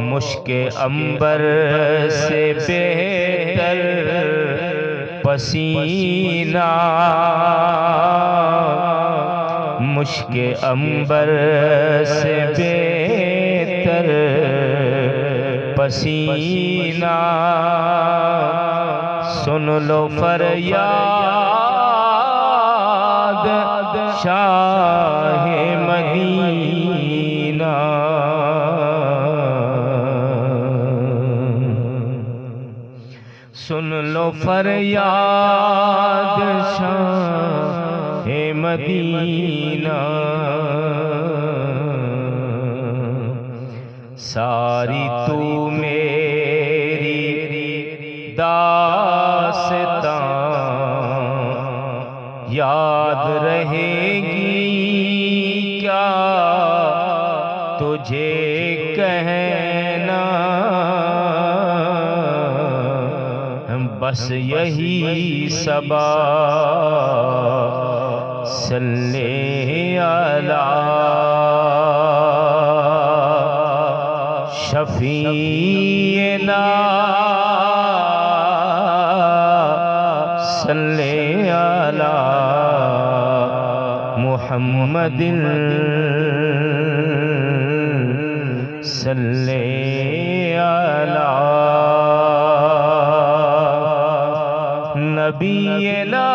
مشک عنبر سے بہتر پسینہ، مشک عنبر سے بہتر پسینہ، سن لو فریاد شاہ مدینہ، سن لو فریاد شاہ مدینہ، ساری تو میری داستان یاد رہے گی کیا تجھے کہنا، بس یہی سبا صلی علی شفیعنا، صلی علی محمد، صلی علی نبینا،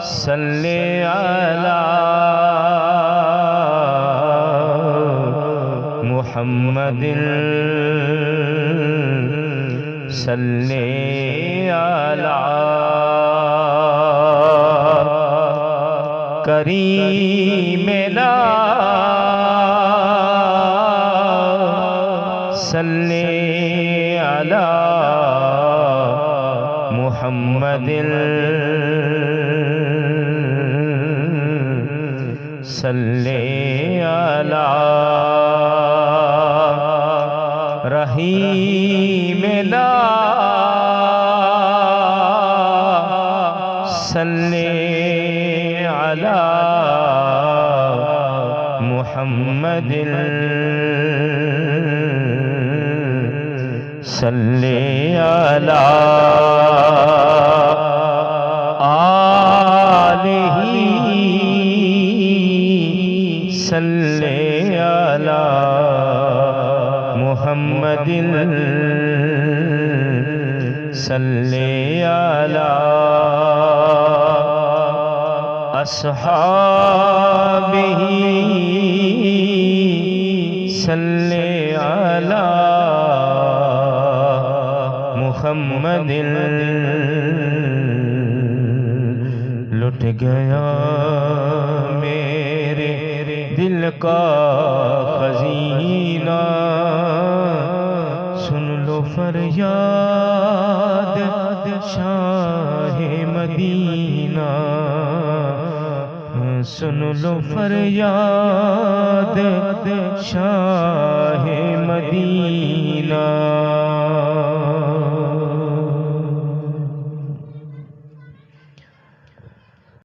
صلی علی محمد، صلی علی کریمنا، صلی علی محمد، صلی علی رحیمنا، صلی علی محمد، صلی علی آلہ، صلی علی محمد، صلی علی اصحابہ، صلی علی محمد، لٹ گیا میرے دل کا خزینہ، سن لو فریاد شاہ مدینہ، سن لو فریاد شاہ مدینہ،